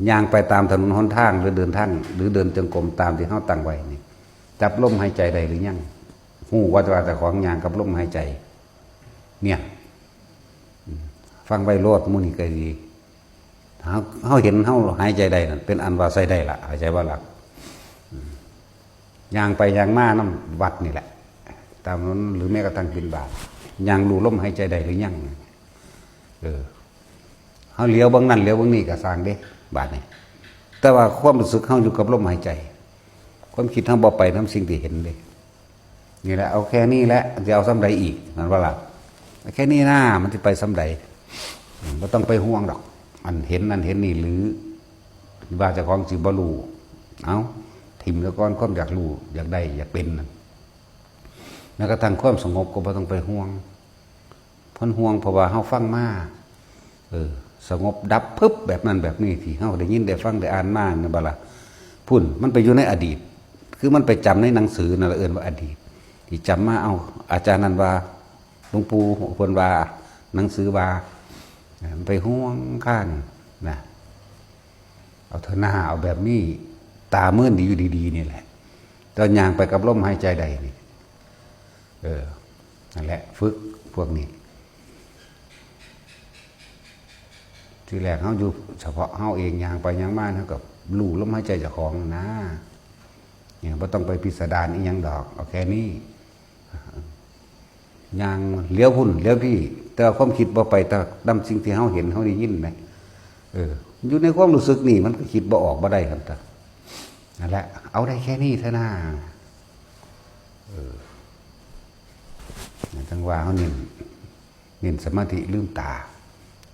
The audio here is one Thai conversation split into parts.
ย่างไปตามถนนหนทางหรือเดินทางหรือเดินจงกรมตามที่เขาตั้งไว้นี่จับลมหายใจได้หรือยังหูว่าแต่ของย่างกับลมหายใจเนี่ยฟังไว้โลดมุนี่ก็ดีเขาเห็นเขาหายใจได้นั่นเป็นอันว่าใส่ได้ละหายใจว่าหลักย่างไปย่างมาน้ำวัดนี่แหละตามนั้นหรือแม้กระทั่งบิณฑบาตย่างดูลมหายใจได้หรือยังเขาเลี้ยวบางนั่นเลี้ยวบางนี่ก็สร้างเด้บาดนี่แต่ว่าความรู้สึกเขาอยู่กับลมหายใจความคิดเขาบอกไปน้ำสิ่งที่เห็นเลยนี่แหละเอาแค่นี้แหละจะเอาซ้ำใดอีกนั่นว่าหลักแค่นี้หน้ามันจะไปซ้ำใดไม่ต้องไปห่วงดอกอันเห็นนั่นเห็นนี่หรือว่าจะของสิบลูเอาทิมแล้วก้อนความอยากรู้อยากได้อยากเป็นนั่นแม้กระทั่งความสงบก็ไม่ต้องไปห่วงพ้นห่วงเพราะว่าเขาฟังมาสงบดับพึบแบบนั้นแบบนี้ที่เขาได้ยินได้ฟังได้อ่านมาเนี่ยบละพุ่นมันไปอยู่ในอดีตคือมันไปจำในหนังสือนั่นละเอิญว่าอดีตที่จำมาเอาอาจารย์นันว่าหลวงปู่คนว่าหนังสือว่าไปห่วงข้างนะเอาเถอะหน้าเอาแบบนี้ตาเมื่อนดีอยู่ดีๆนี่แหละตอนยางไปกับลมหายใจใดนี่นั่นแหละฝึกพวกนี้ที่แรกเขาอยู่เฉพาะเขาเองยางไปยางมาเท่ากับลู่ลมหายใจเจ้าของนะเนี่ยไม่ต้องไปพิสดารอีกยังดอกเอาแค่นี้ยางเลี้ยวหุ่นเลี้ยวพี่แต่ความคิดบ่ไปแต่ดำสิ่งที่เขาเห็นเขาได้ยินไหมอยู่ในความรู้สึกนี่มันก็คิดบ่ออกบ่ได้ครับแต่นั่นแหละเอาได้แค่นี้เท่านั้นจังหวะเขาเน้นสมาธิลืมตา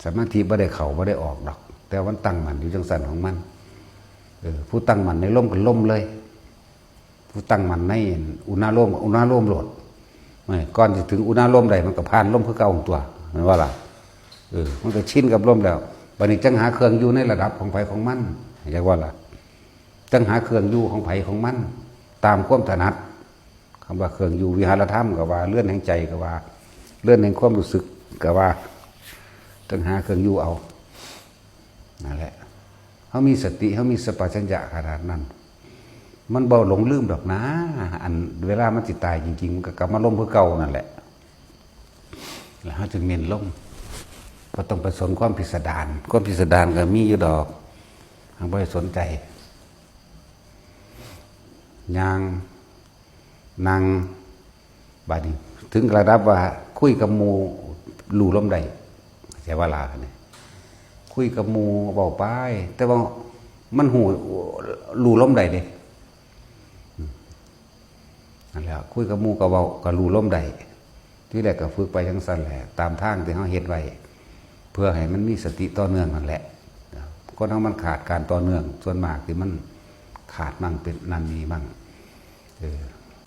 สมาธิบ่ได้เข่าบ่ได้ออกดอกแต่วันตั้งมันอยู่จังสันของมันผู้ตั้งมันในร่มก็ล่มเลยผู้ตั้งมันในอุณาโลมโหลดไม่ก่อนจะถึงอุณาโลมใดมันก็ผ่านล่มเพื่อเก่าของตัวมันว่าล่ะมันก็ชินกับล่มแล้วบัดนี้จังหาเครื่องอยู่ในระดับของไผของมันเรียกว่าล่ะจังหาเครื่องอยู่ของไผของมันตามความถนัดคำว่าเครื่องอยู่วิหารธรรมก็ว่าเลื่อนแห่งใจก็ว่าเลื่อนแห่งความรู้สึกก็ว่าจังหาเครื่องอยู่เอานั่นแหละเขามีสติเขามีสัพพัญญะขนาดนั้นมันเบาหลงลืมดอกนะอันเวลามันจิตตายจริงๆมันก็กลับมาล่มเพื่อเก่านั่นแหละแล้วเขาจึงเน้นล่มก็ต้องไปสนความพิสดารความพิสดารก็มีอยู่ดอกทางไปสนใจยางนางบาดนี้ถึงระดับว่าคุยกับหมู่ลู่ล่มใดใช่ว่าลาเนี่ยคุยกับหมู่เบาไปแต่ว่ามันหูลู่ล่มใดเด้นั่นแหละคุยกับหมู่กับเบากับลู่ล่มใดที่แรกก็ฝึกไปทั้งสั้นแหละตามทางที่เขาเฮ็ดไว้เพื่อให้มันมีสติต่อเนื่องนั่นแหละก็ทั้งมันขาดการต่อเนื่องส่วนมากที่มันขาดมั่งเป็นนั่นนี่มั่ง